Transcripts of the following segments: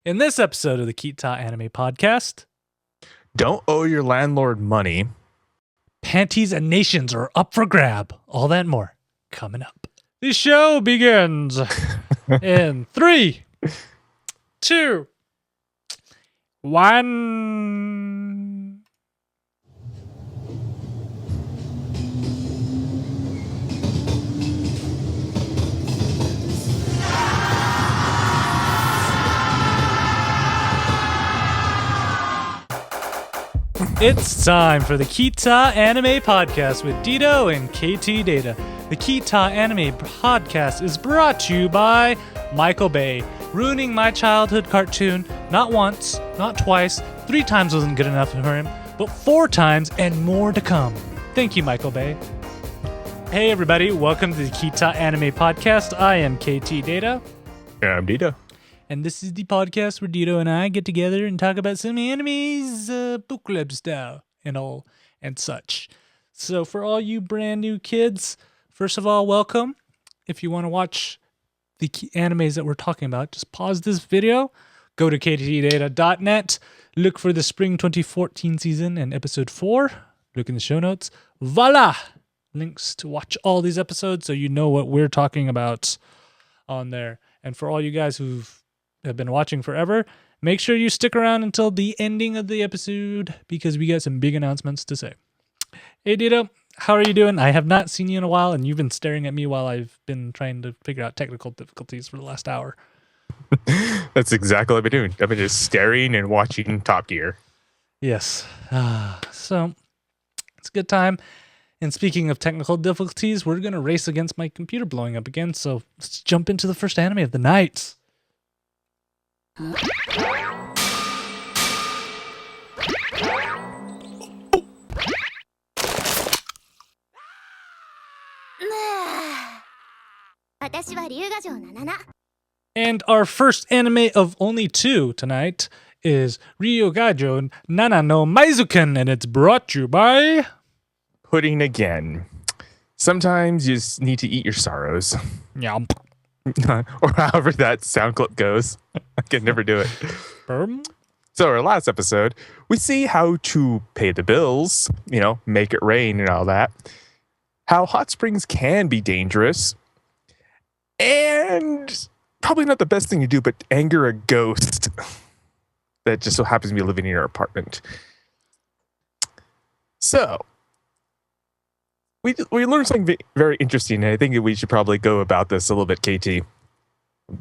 In this episode of the Ktdata Anime Podcast, Don't owe your landlord money. panties and nations are up for grab. All that and more coming up. The show begins in 3, 2, 1. It's time for the Ktdata Anime Podcast with Dito and Ktdata. The Ktdata Anime Podcast is brought to you by Michael Bay, ruining my childhood cartoon not once, not twice, 3 times wasn't good enough for him, but 4 times and more to come. Thank you, Michael Bay. Hey everybody, welcome to the Ktdata Anime Podcast. I am Ktdata. I'm Dita. And this is the podcast where Dito and I get together and talk about some animes, book club style, and all and such. So for all you brand new kids, first of all, welcome. If you want to watch the animes that we're talking about, just pause this video, go to ktdata.net, look for the spring 2014 season and episode 4, look in the show notes. Voila! Links to watch all these episodes so you know what we're talking about on there. And for all you guys who've have been watching forever, make sure you stick around until the ending of the episode because we got some big announcements to say. Hey Dito, how are you doing? I have not seen you in a while and you've been staring at me while I've been trying to figure out technical difficulties for the last hour. That's exactly what I've been doing. I've been just staring and watching Top Gear. Yes. So it's a good time. And speaking of technical difficulties, we're going to race against my computer blowing up again. So let's jump into the first anime of the night. And our first anime of only 2 tonight is Ryogajo Nana no Maizuken, and it's brought to you by Pudding again. Sometimes you just need to eat your sorrows. Yum. Or however that sound clip goes. I can never do it. So our last episode, we see how to pay the bills, make it rain and all that. How hot springs can be dangerous. And probably not the best thing to do, but anger a ghost that just so happens to be living in your apartment. So we learned something very interesting, and I think we should probably go about this a little bit, KT.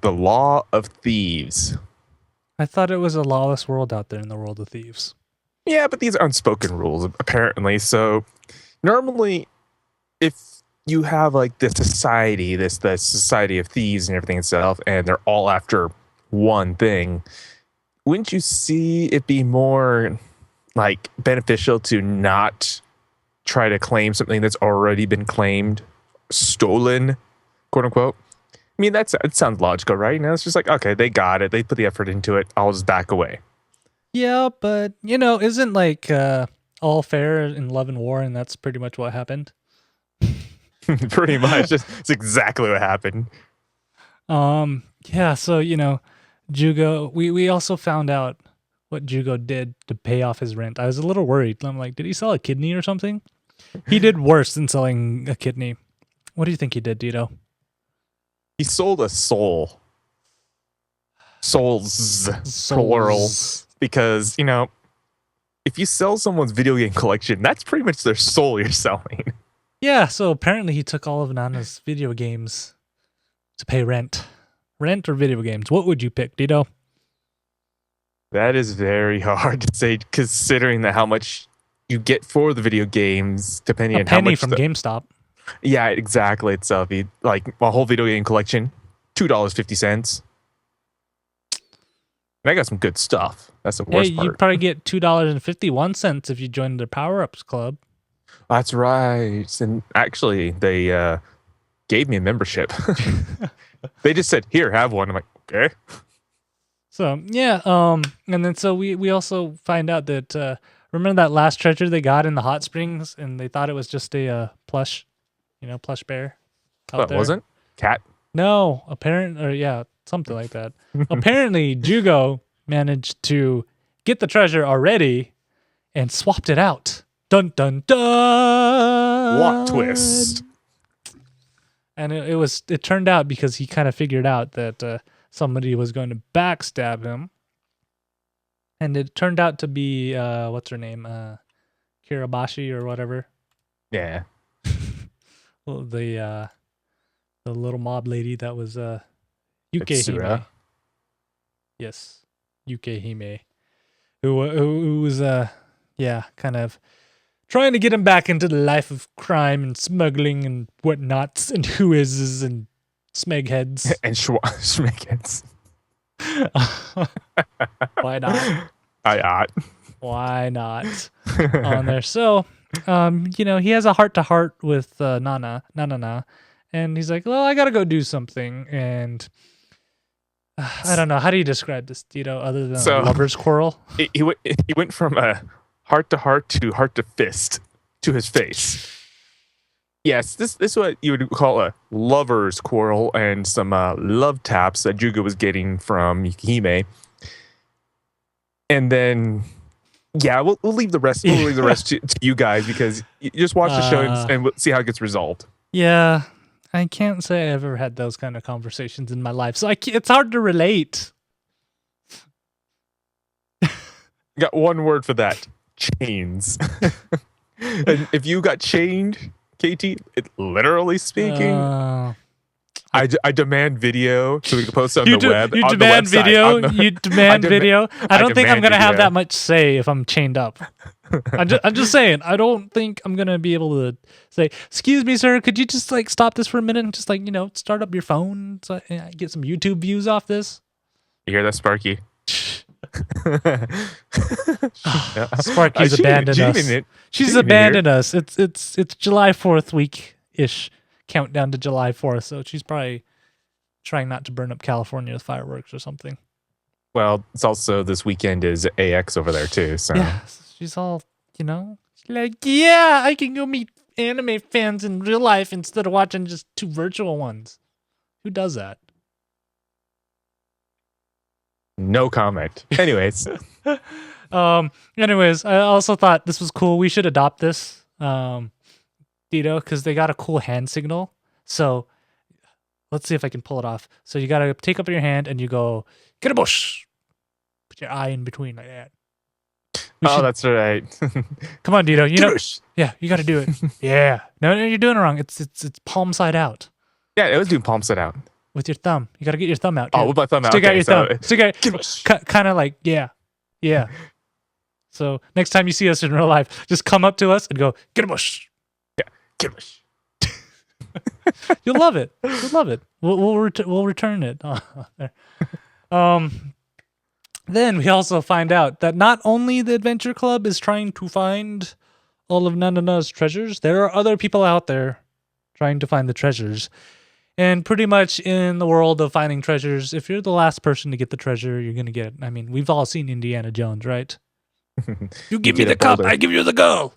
The law of thieves. I thought it was a lawless world out there in the world of thieves. Yeah, but these are unspoken rules, apparently. So normally, if you have like this society, the society of thieves and everything itself, and they're all after one thing, wouldn't you see it be more like beneficial to not try to claim something that's already been claimed, stolen, quote unquote? I mean, it sounds logical, right? It's just like, okay, they got it. They put the effort into it. I'll just back away. Yeah, but, isn't like all fair in love and war, and that's pretty much what happened? Pretty much. It's exactly what happened. Yeah, so, Jugo, we also found out what Jugo did to pay off his rent. I was a little worried. I'm like, did he sell a kidney or something? He did worse than selling a kidney. What do you think he did, Dito? He sold a soul. Souls. Plural. Because, if you sell someone's video game collection, that's pretty much their soul you're selling. Yeah, so apparently he took all of Nana's video games to pay rent. Rent or video games? What would you pick, Dito? That is very hard to say, considering how much you get for the video games, depending on how much. A penny from GameStop. Yeah, exactly. Itself, like a whole video game collection, $2.50. And I got some good stuff. That's the worst part. You'd probably get $2.51 if you joined the Power Ups Club. That's right. And actually, they gave me a membership. They just said, "Here, have one." I'm like, okay. So yeah, and then so we also find out that remember that last treasure they got in the hot springs, and they thought it was just a plush bear. What wasn't? Cat? No, something like that. Apparently, Jugo managed to get the treasure already and swapped it out. Dun dun dun. Plot twist. And it turned out because he kind of figured out that somebody was going to backstab him. And it turned out to be what's her name? Kirabashi or whatever. Yeah. Well, the little mob lady that was Yukehime. Katsura. Yes. Yukehime. Who was kind of trying to get him back into the life of crime and smuggling and whatnots and whoises and smegheads. And schmeckheads. Why not? Why not on there? So, he has a heart-to-heart with Nana, and he's like, well, I gotta go do something, and I don't know. How do you describe this, Tito, other than a lover's quarrel? He went from a heart-to-heart to heart-to-fist to his face. Yes, this is what you would call a lover's quarrel, and some love taps that Juga was getting from Yukihime. And then, we'll leave the rest. We'll leave the rest to you guys, because you just watch the show and we'll see how it gets resolved. Yeah, I can't say I ever had those kind of conversations in my life, so it's hard to relate. Got one word for that: chains. And if you got chained, KT, literally speaking, I demand video so we can post it on the web. You on demand the website, video. on the, You demand video. I don't think I'm gonna have video. that much say if I'm chained up. I'm just saying. I don't think I'm gonna be able to say, "Excuse me, sir. Could you just stop this for a minute and just start up your phone so I get some YouTube views off this?" You hear that, Sparky? Sparky's abandoned us. She's abandoned us. It's July 4th week-ish. Countdown to July 4th, so she's probably trying not to burn up California with fireworks or something. Well, it's also this weekend is AX over there too, so yeah, she's all like, yeah, I can go meet anime fans in real life instead of watching just two virtual ones. Who does that? No comment. Anyways, I also thought this was cool. We should adopt this. Because they got a cool hand signal. So let's see if I can pull it off. So you got to take up your hand and you go, get a bush. Put your eye in between like that. That's right. Come on, Dito. You got to do it. Yeah. No, you're doing it wrong. It's palm side out. Yeah, it was doing palm side out. With your thumb. You got to get your thumb out. Oh, with my thumb out. Stick out your thumb. Stick out. Kind of like, yeah. Yeah. So next time you see us in real life, just come up to us and go, get a bush. You'll love it. You'll love it. We'll return it. Then we also find out that not only the Adventure Club is trying to find all of Nanana's treasures, there are other people out there trying to find the treasures. And pretty much in the world of finding treasures, if you're the last person to get the treasure, you're gonna get it. I mean, we've all seen Indiana Jones, right? You give me the cup, I give you the girl.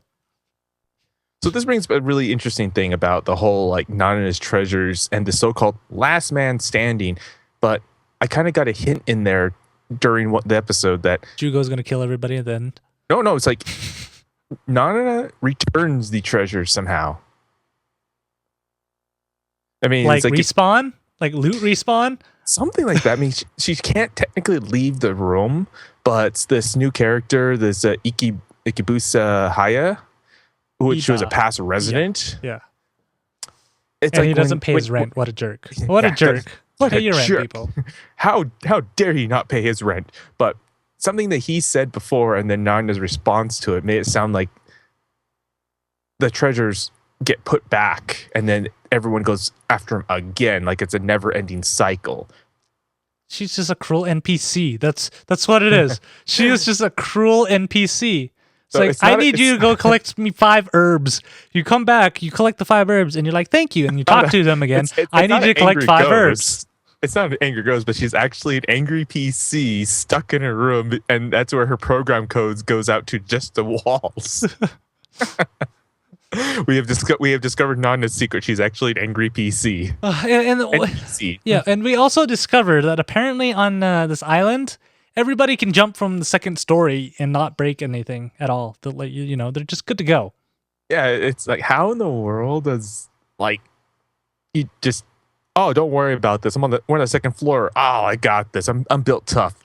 So this brings a really interesting thing about the whole Nanana's treasures and the so-called last man standing. But I kind of got a hint in there during the episode that Jugo's gonna kill everybody at the end. No, it's like Nanana returns the treasures somehow. I mean, it's respawn, loot respawn, something like that. I mean, she can't technically leave the room, but this new character, this Ikibusa Haya, which was a past resident. Yeah. It's and he doesn't pay his rent. What a jerk. What a jerk. Pay your rent, people. How dare he not pay his rent? But something that he said before and then Nana's response to it made it sound like the treasures get put back and then everyone goes after him again. Like it's a never-ending cycle. She's just a cruel NPC. That's what it is. She is just a cruel NPC. I need you to go collect me 5 herbs. You come back, you collect the 5 herbs, and you're like, thank you, and you talk to them again. I need you to collect 5 herbs. It's not an angry ghost, but she's actually an angry PC stuck in a room, and that's where her program codes goes out to just the walls. We have discovered Nana's secret. She's actually an angry PC. NPC. Yeah, and we also discovered that apparently on this island, everybody can jump from the second story and not break anything at all. They'll let you know, they're just good to go. Yeah, it's like, how in the world does, like, you just, oh, don't worry about this. We're on the second floor. Oh, I got this. I'm built tough.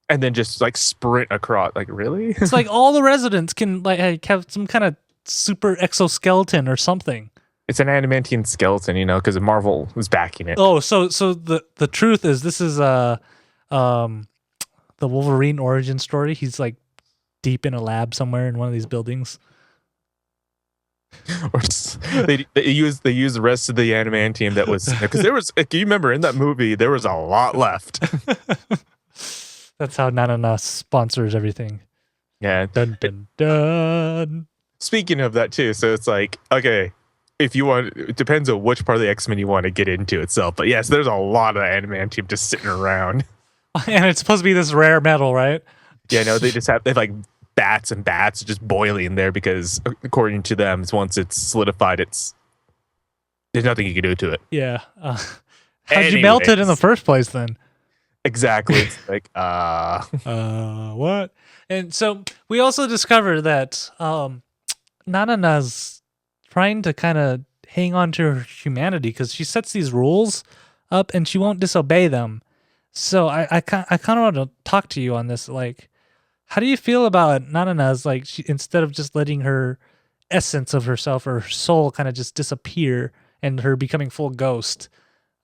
And then just like sprint across. Like, really? It's like all the residents can like have some kind of super exoskeleton or something. It's an adamantium skeleton, because Marvel was backing it. Oh, so the truth is this is the Wolverine origin story. He's like deep in a lab somewhere in one of these buildings. Or they use the rest of the adamantium that was, because there was, if you remember in that movie, there was a lot left. That's how Nananas sponsors everything. Yeah. Dun dun dun. Speaking of that too, so it's like, okay, if you want, it depends on which part of the X-Men you want to get into itself. But yes, there's a lot of adamantium just sitting around. And it's supposed to be this rare metal, right? Yeah, no, they have like bats and bats just boiling there because according to them, once it's solidified, there's nothing you can do to it. Yeah. How'd you melt it in the first place then? Exactly. It's like, what? And so we also discover that Nanana's trying to kind of hang on to her humanity because she sets these rules up and she won't disobey them. So I kind of want to talk to you on this. Like, how do you feel about Nanana's, like, instead of just letting her essence of herself or her soul kind of just disappear and her becoming full ghost,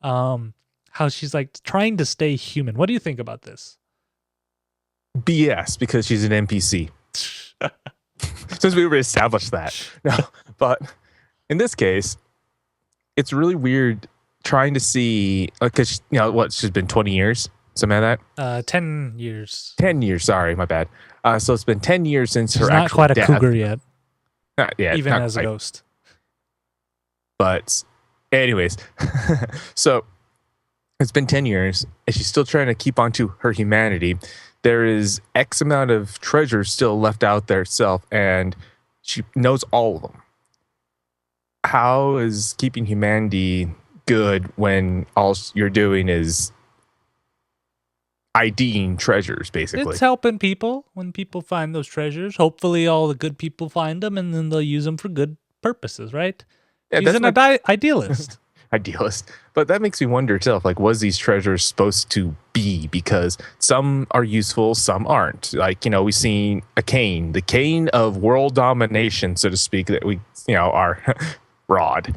how she's like trying to stay human? What do you think about this? BS, because she's an NPC. Since we already established that. No, but in this case, it's really weird trying to see, because she's been 20 years, something like that. 10 years. 10 years. Sorry, my bad. So it's been 10 years since she's her not actual quite a death. cougar yet. Not yet, even as a ghost. But, anyways, so it's been 10 years, and she's still trying to keep on to her humanity. There is X amount of treasures still left out there itself, and she knows all of them. How is keeping humanity good when all you're doing is IDing treasures, basically? It's helping people when people find those treasures. Hopefully all the good people find them, and then they'll use them for good purposes, right? Yeah, She's an idealist. Idealist. But that makes me wonder too, like, was these treasures supposed to be? Because some are useful, some aren't. Like, we've seen the cane of world domination, so to speak, that we, our rod.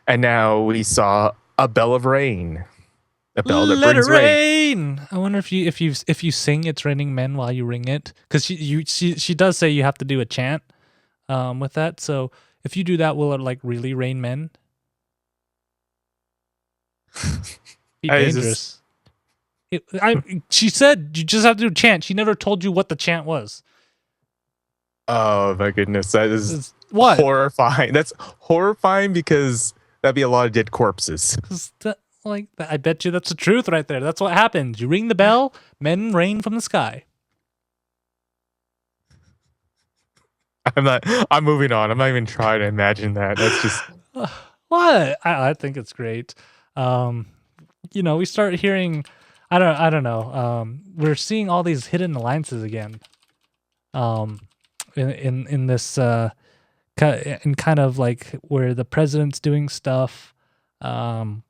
And now we saw a bell of rain. A bell that brings rain. I wonder if you sing "It's Raining Men" while you ring it, because she does say you have to do a chant with that. So if you do that, will it like really rain men? Be dangerous. She said you just have to do a chant. She never told you what the chant was. Oh my goodness, that is what? Horrifying. That's horrifying because that'd be a lot of dead corpses. I bet you that's the truth right there. That's what happens. You ring the bell, men rain from the sky. I'm moving on. I'm not even trying to imagine that. That's just what? I think it's great. We start hearing, I don't know. We're seeing all these hidden alliances again. In this in kind of like where the president's doing stuff, and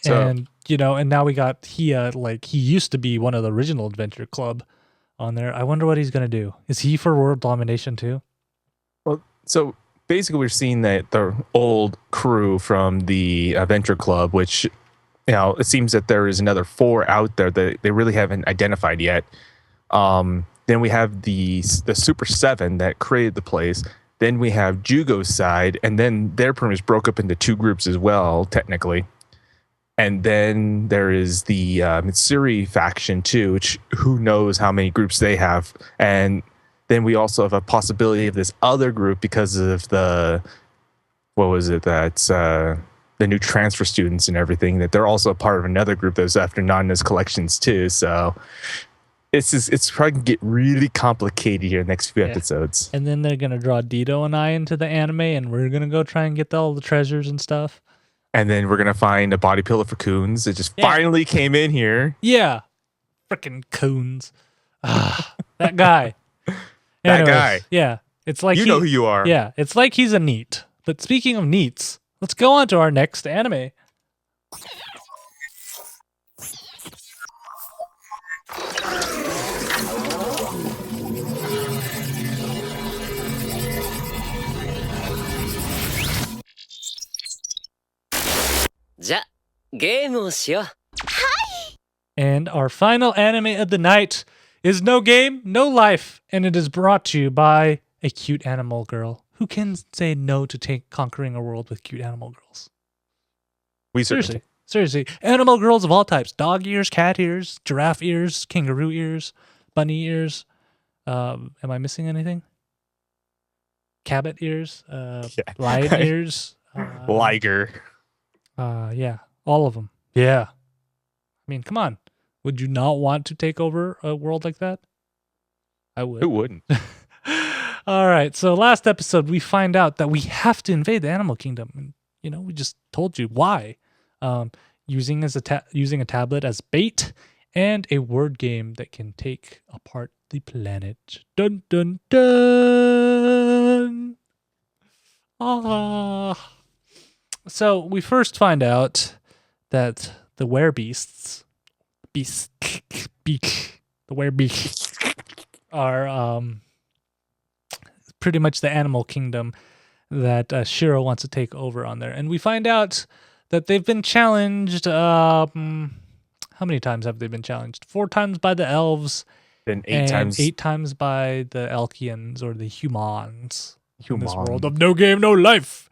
now we got Hia. Like, he used to be one of the original Adventure Club on there. I wonder what he's gonna do. Is he for world domination too? Well, so basically we're seeing that the old crew from the Adventure Club, which, it seems that there is another 4 out there that they really haven't identified yet. Then we have the Super 7 that created the place. Then we have Jugo's side, and then their premise broke up into 2 groups as well, technically. And then there is the Mitsuri faction too, which who knows how many groups they have. And then we also have a possibility of this other group because of the new transfer students and everything, that they're also a part of another group that was after Nana's collections too. So it's probably going to get really complicated here in the next few episodes. And then they're going to draw Dito and I into the anime, and we're going to go try and get all the treasures and stuff. And then we're gonna find a body pillow for Coons. It just Yeah. finally came in here. Yeah. Frickin' coons. That guy. That Anyways, guy. yeah. It's like You know who you are. Yeah, it's like he's a neat. But speaking of neats, let's go on to our next anime. じゃ、ゲームをしよう。 And our final anime of the night is No Game, No Life, and it is brought to you by a cute animal girl. Who can say no to conquering a world with cute animal girls? We certainly. Seriously. Animal girls of all types. Dog ears, cat ears, giraffe ears, kangaroo ears, bunny ears. Am I missing anything? Cabot ears, lion ears. Liger. Yeah, all of them. Yeah. I mean, come on. Would you not want to take over a world like that? I would. Who wouldn't? All right. So last episode, we find out that we have to invade the animal kingdom. And, we just told you why. Using a tablet as bait and a word game that can take apart the planet. Dun dun dun. So we first find out that the werebeasts, the werebeasts are pretty much the animal kingdom that Shiro wants to take over on there. And we find out that they've been challenged. How many times have they been challenged? 4 times by the elves. Then 8 and times. 8 times by the Elkians or the humans. In this Human. world of no game, no life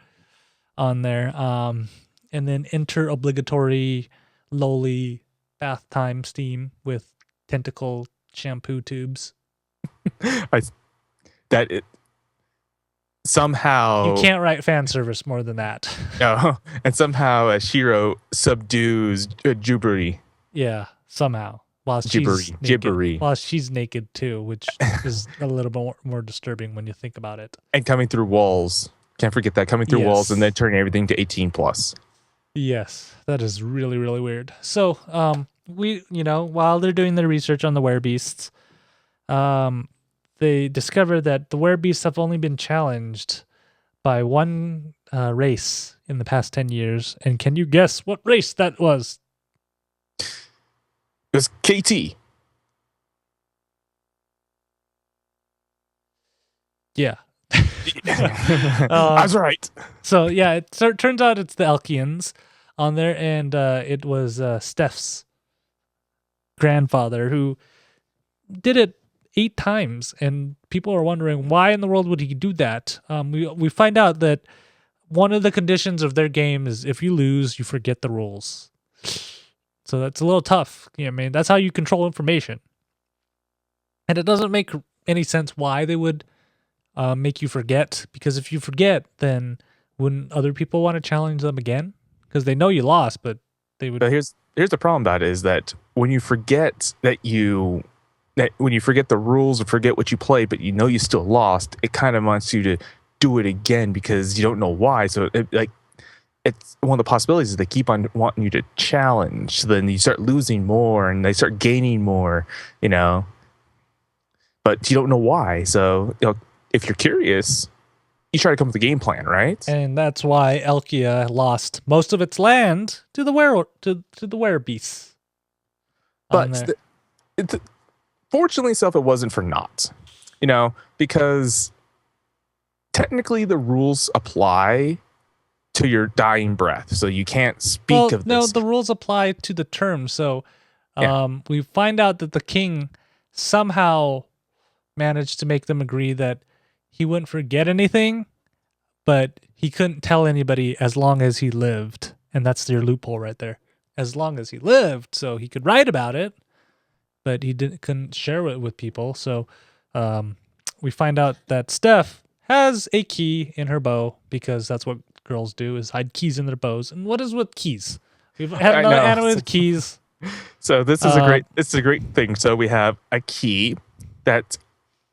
on there. And then enter obligatory lowly bath time steam with tentacle shampoo tubes. Somehow You can't write fan service more than that. No, and somehow Shiro subdues Jubari. Yeah, somehow. While she's Gibbery. naked. While she's naked too, which is a little more disturbing when you think about it. And coming through walls. Can't forget that. Coming through Yes. walls and then turning everything to 18 plus. Yes, that is really, really weird. So, while they're doing their research on the werebeasts, they discover that the werebeasts have only been challenged by one race in the past 10 years. And can you guess what race that was? It was KT. Yeah. I was right. So, yeah, it turns out it's the Elkians on there. And it was Steph's grandfather who did it 8 times, and people are wondering why in the world would he do that. We find out that one of the conditions of their game is if you lose, you forget the rules. So that's a little tough. I mean, that's how you control information. And it doesn't make any sense why they would make you forget, because if you forget, then wouldn't other people want to challenge them again? Because they know you lost, but they would. But here's the problem about it is that when you forget when you forget the rules or forget what you played, but you still lost, it kind of wants you to do it again because you don't know why. So it's one of the possibilities is they keep on wanting you to challenge. So then you start losing more and they start gaining more, but you don't know why. So if you're curious, you try to come up with a game plan, right? And that's why Elkia lost most of its land to the werebeasts. But fortunately, it wasn't for naught, because technically the rules apply to your dying breath, so you can't speak of this. No, the rules apply to the term. So we find out that the king somehow managed to make them agree that he wouldn't forget anything, but he couldn't tell anybody as long as he lived. And that's your loophole right there. As long as he lived, so he could write about it, but he couldn't share it with people. So we find out that Steph has a key in her bow, because that's what girls do, is hide keys in their bows. And what is with keys? We've had another anime with keys. So this is a great thing. So we have a key that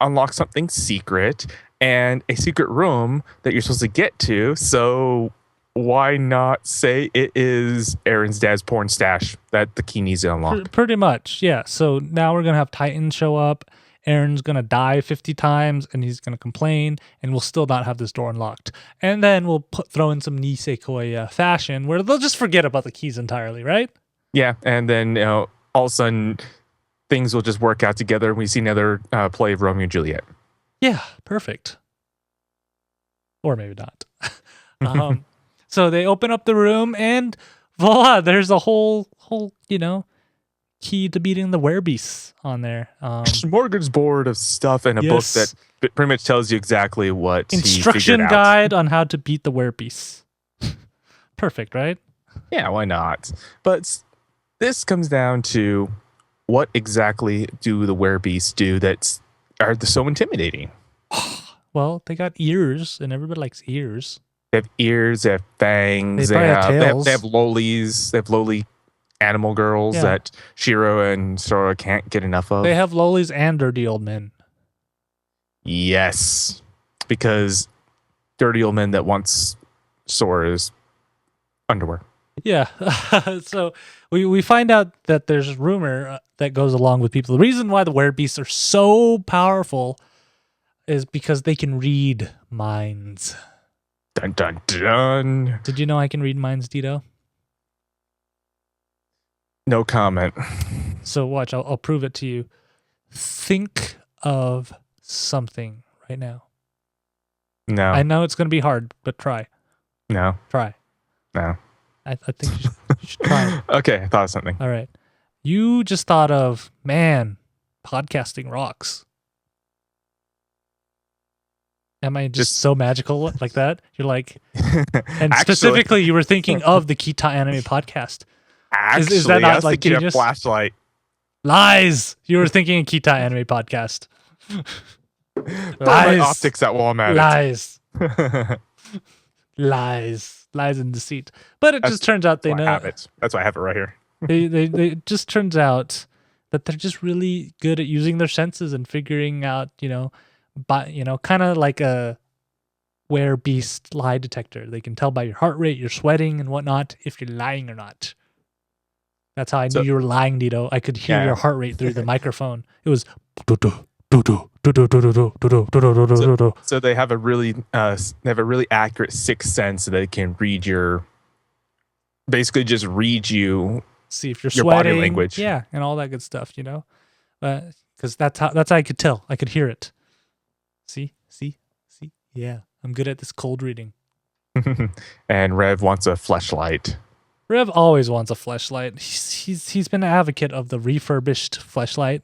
unlocks something secret and a secret room that you're supposed to get to. So why not say it is Aaron's dad's porn stash that the key needs to unlock? Pretty much, yeah. So now we're gonna have Titan show up. Aaron's gonna die 50 times, and he's gonna complain, and we'll still not have this door unlocked. And then we'll throw in some Nisekoi fashion where they'll just forget about the keys entirely, right? Yeah, and then all of a sudden things will just work out together, and we see another play of Romeo and Juliet. Yeah, perfect. Or maybe not. So they open up the room, and voila, there's a whole key to beating the werebeasts on there. Morgan's board of stuff and a book that pretty much tells you exactly what instruction he figured out. guide on how to beat the werebeasts. Perfect, right? Yeah, why not? But this comes down to what exactly do the werebeasts do that are so intimidating? Well, they got ears, and everybody likes ears. They have ears, they have fangs, They have tails. They have lolis, they have lowly animal girls that Shiro and Sora can't get enough of. They have lolis and dirty old men. Yes, because dirty old men that wants Sora's underwear. Yeah. So we find out that there's rumor that goes along with people. The reason why the werebeasts are so powerful is because they can read minds. Dun dun dun. Did you know I can read minds, Dito? No comment. So watch, I'll prove it to you. Think of something right now. No. I know it's going to be hard, but try. No. Try. No. I think you should try it. Okay, I thought of something. All right. You just thought of, man, podcasting rocks. Am I just so magical like that? You're like, and specifically, you were thinking of the Ktdata anime podcast. Actually, is that not I was like thinking genius? of Flashlight. Lies. You were thinking of Ktdata anime podcast. Lies. Optics at Walmart. Lies. Lies and deceit. But it just turns out they know. That's why I have it right here. They just turns out that they're just really good at using their senses and figuring out, kind of like a werebeast lie detector. They can tell by your heart rate, your sweating and whatnot, if you're lying or not. That's how I knew you were lying, Dito. I could hear your heart rate through the microphone. It was. So they have a really accurate sixth sense that they can read basically just read you. See if you're your sweating, body language. Yeah, and all that good stuff, because that's how I could tell. I could hear it. See, yeah, I'm good at this cold reading. And Rev wants a fleshlight. Rev always wants a fleshlight. He's been an advocate of the refurbished fleshlight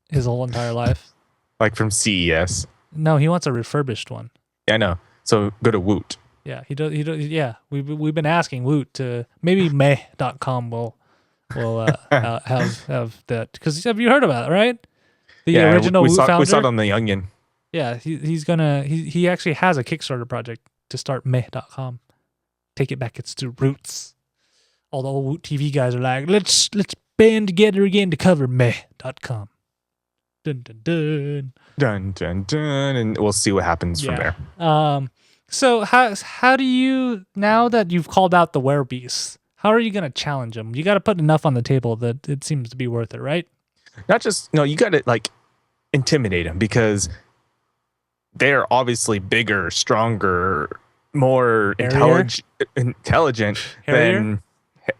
his whole entire life. Like from CES. No, he wants a refurbished one. Yeah, I know. So go to Woot. Yeah, he does. Yeah, we've been asking Woot to maybe meh.com will have that, because have you heard about it, right? The original Woot founder. We saw it on the Onion. Yeah, he actually has a Kickstarter project to start meh.com. Take it back its roots. All the old Woot TV guys are like, let's band together again to cover meh.com. Dun dun dun. Dun dun dun, and we'll see what happens from there. So how do you, now that you've called out the werebeasts, how are you going to challenge them? You got to put enough on the table that it seems to be worth it, right? Not just, you got to intimidate them, because they're obviously bigger, stronger, more intelligent than,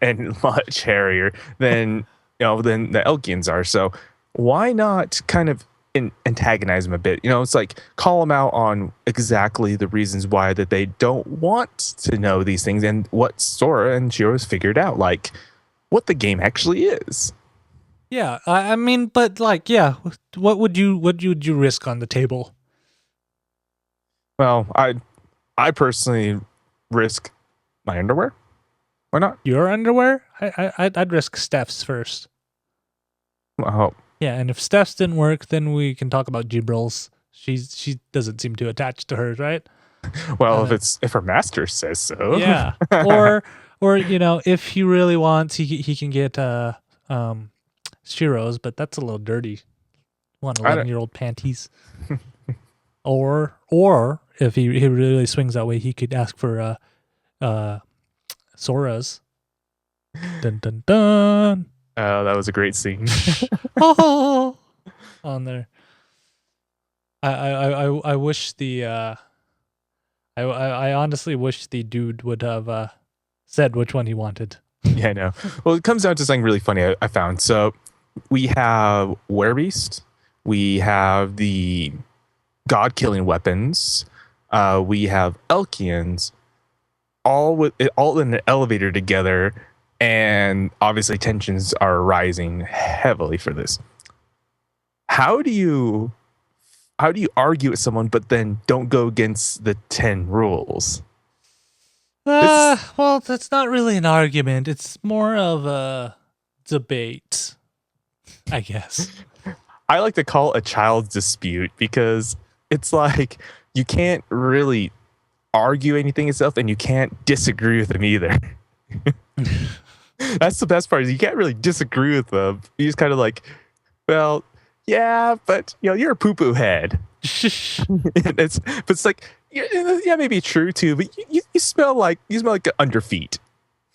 and much hairier than than the Elkians are. So why not kind of antagonize them a bit? It's like, call them out on exactly the reasons why that they don't want to know these things, and what Sora and Shiro has figured out, like what the game actually is. Yeah, I mean, but what would you risk on the table? Well, I personally risk my underwear. Why not? Your underwear? I'd risk Steph's first. Well, yeah, and if Steph's didn't work, then we can talk about Gibral's. She doesn't seem too attached to hers, right? Well, if her master says so. Yeah. Or if he really wants, he can get Shiro's, but that's a little dirty. 11-year-old panties. Or if he really swings that way, he could ask for Sora's. Dun dun dun. Oh, that was a great scene. Oh, on there. I wish the I honestly wish the dude would have said which one he wanted. Yeah, I know. Well, it comes down to something really funny I found. So we have Werebeast, we have the god killing weapons, we have Elkians, all in an elevator together, and obviously tensions are rising heavily for this. How do you argue with someone but then don't go against the 10 rules? Well, that's not really an argument. It's more of a debate, I guess. I like to call it a child's dispute because it's like you can't really argue anything itself and you can't disagree with them either. That's the best part is you can't really disagree with them. You just kind of like, well, yeah, but you're a poo-poo head. It's like, yeah, maybe true too, but you smell like an underfeet.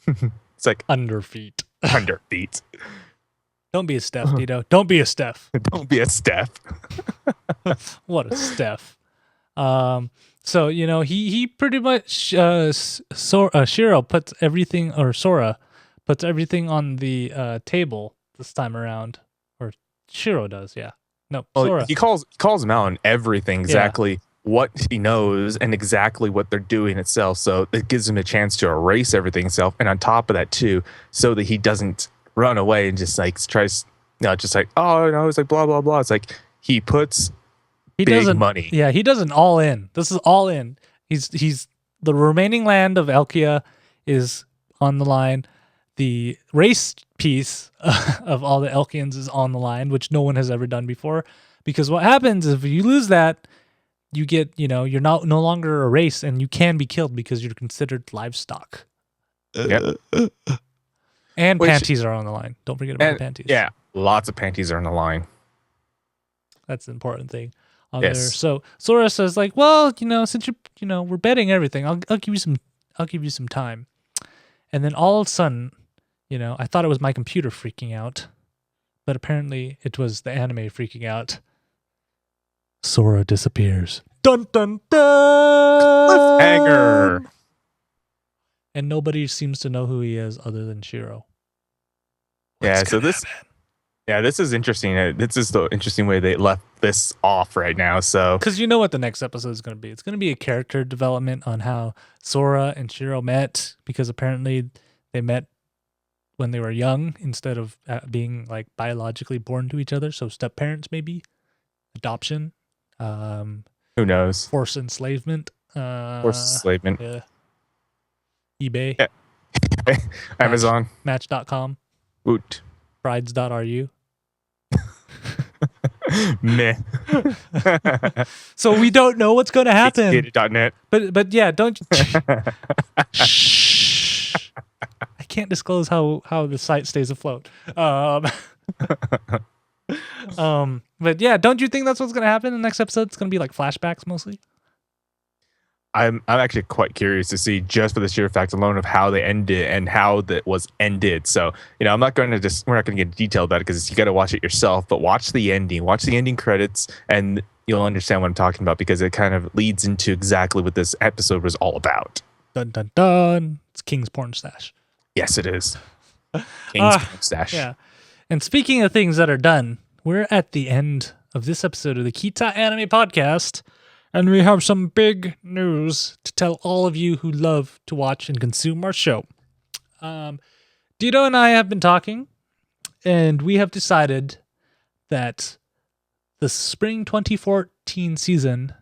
It's like Underfeet. underfeet. Don't be a Steph, Dito. Don't be a Steph. Don't be a Steph. What a Steph. So he pretty much Shiro puts everything, or Sora puts everything on the table this time around, or Shiro does, yeah. No, Sora. He calls him out on everything, exactly what he knows and exactly what they're doing itself. So it gives him a chance to erase everything itself, and on top of that too, so that he doesn't run away and just like tries, just like, oh no, it's like blah blah blah. It's like he puts big money. Yeah, he doesn't all in. This is all in. He's the remaining land of Elkia is on the line. The race piece of all the Elkians is on the line, which no one has ever done before. Because what happens if you lose that, you get, you're no longer a race and you can be killed because you're considered livestock. Yep. And panties are on the line. Don't forget about the panties. Yeah, lots of panties are on the line. That's the important thing on there. So Sora says like, well, since we're betting everything, I'll give you some time. And then all of a sudden, I thought it was my computer freaking out, but apparently it was the anime freaking out. Sora disappears. Dun dun dun. Cliffhanger. And nobody seems to know who he is other than Shiro. This is interesting. This is the interesting way they left this off right now. So, because you know what the next episode is going to be. It's going to be a character development on how Sora and Shiro met, because apparently they met when they were young instead of being like biologically born to each other. So step parents, maybe adoption. Who knows? Forced enslavement. Yeah. eBay. Yeah. Amazon. Match.com. Woot. Brides.ru. Meh. So we don't know what's going to happen. Ktdata.net. But yeah, don't. Shh. I can't disclose how the site stays afloat. But yeah, don't you think that's what's going to happen in the next episode? It's going to be like flashbacks mostly. I'm actually quite curious to see, just for the sheer fact alone of how they ended and how that was ended. So, I'm not going to we're not going to get detailed about it because you got to watch it yourself, but watch the ending credits and you'll understand what I'm talking about, because it kind of leads into exactly what this episode was all about. Dun dun dun. It's King's Porn Stash. Yes, it is. King's Porn Stash. Yeah. And speaking of things that are done, we're at the end of this episode of the Ktdata Anime Podcast. And we have some big news to tell all of you who love to watch and consume our show. Dito and I have been talking, and we have decided that the spring 2014 season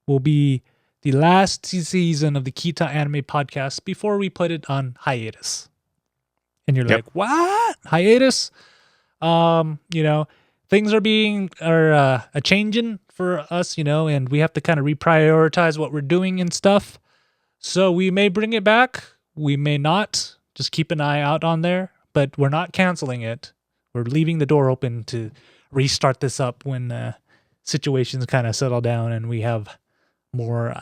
will be the last season of the Ktdata Anime Podcast before we put it on hiatus. And you're like, what? Hiatus? Things are a changing for us, and we have to kind of reprioritize what we're doing and stuff. So we may bring it back. We may not. Just keep an eye out on there. But we're not canceling it. We're leaving the door open to restart this up when situations kind of settle down and we have more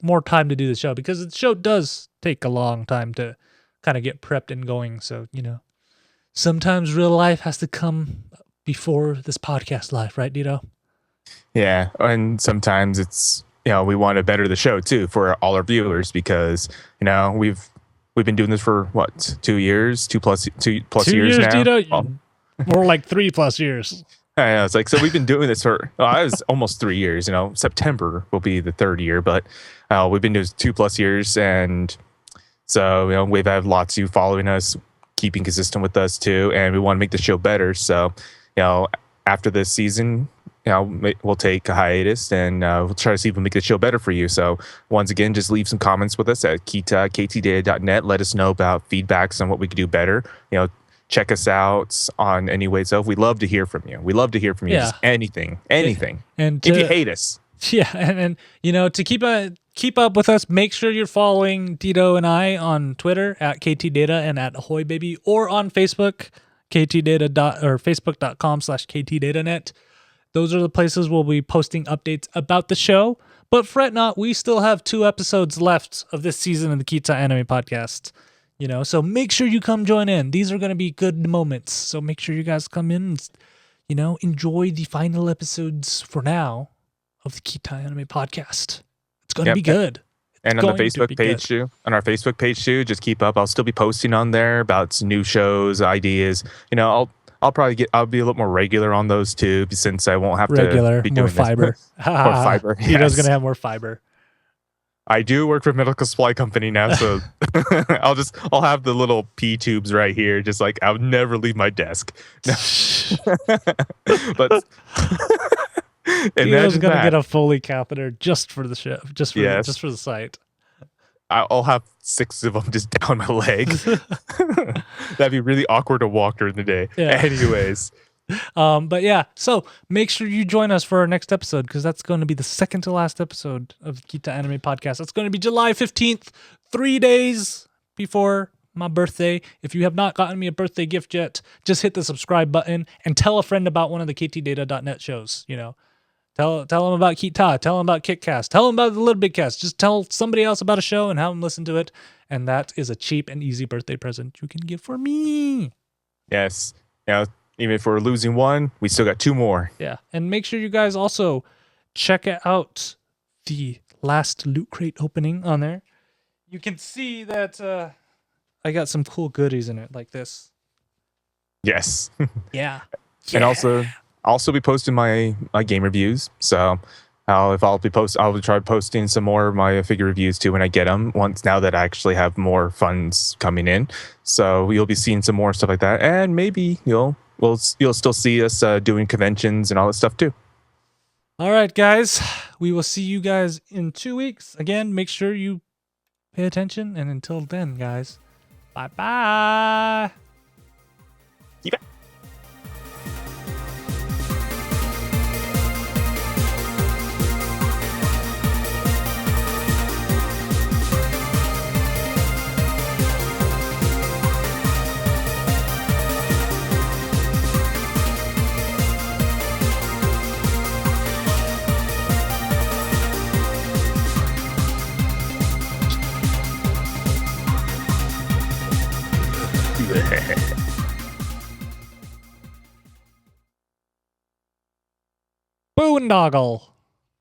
more time to do the show, because the show does take a long time to kind of get prepped and going. So, sometimes real life has to come before this podcast life, right, Dito? Yeah, and sometimes it's we want to better the show too for all our viewers, because we've been doing this for what, 2 years, two plus years now. Dito? More like 3+ years. I know, it's like, so we've been doing this for I was almost 3 years. September will be the third year, but we've been doing 2+ years, and so we've had lots of you following us, keeping consistent with us too, and we want to make the show better. So after this season, we'll take a hiatus, and we'll try to see if we can make the show better for you. So once again, just leave some comments with us at ktdata.net. Let us know about feedbacks on what we could do better. Check us out on any way. So we'd love to hear from you. We love to hear from you. Yeah. Just anything. And if you hate us. Yeah, and to keep up with us, make sure you're following Dito and I on Twitter at KTData and at Ahoy Baby, or on Facebook, facebook.com/KTDataNet. Those are the places we'll be posting updates about the show. But fret not, we still have 2 episodes left of this season of the Kita Anime Podcast. So make sure you come join in. These are going to be good moments. So make sure you guys come in and, enjoy the final episodes for now of the Kita Anime Podcast. It's going to be good. And on the Facebook page too, just keep up. I'll still be posting on there about new shows, ideas. I'll be a little more regular on those too, since I won't have to be doing fiber. More fiber. Dito's going to have more fiber. I do work for a medical supply company now, so I'll have the little P tubes right here, just like I'll never leave my desk. But Dito's gonna get a Foley catheter just for the show, just for the site. I'll have 6 of them just down my leg. That'd be really awkward to walk during the day. Yeah. Anyways. But yeah, so make sure you join us for our next episode, because that's going to be the second to last episode of the Kita Anime Podcast. It's going to be July 15th, 3 days before my birthday. If you have not gotten me a birthday gift yet, just hit the subscribe button and tell a friend about one of the ktdata.net shows. Tell them about Kita, tell them about KitCast, tell them about the Little Big Cast. Just tell somebody else about a show and have them listen to it. And that is a cheap and easy birthday present you can give for me. Yes. Even if we're losing one, we still got 2 more. Yeah. And make sure you guys also check out the last Loot Crate opening on there. You can see that I got some cool goodies in it, like this. Yes. Yeah. And also be posting my game reviews. So I'll try posting some more of my figure reviews too when I get them, now that I actually have more funds coming in. So you'll be seeing some more stuff like that, and maybe you'll still see us doing conventions and all that stuff too. All right, guys. We will see you guys in 2 weeks. Again, make sure you pay attention. And until then, guys, bye-bye. Keep it. Boondoggle.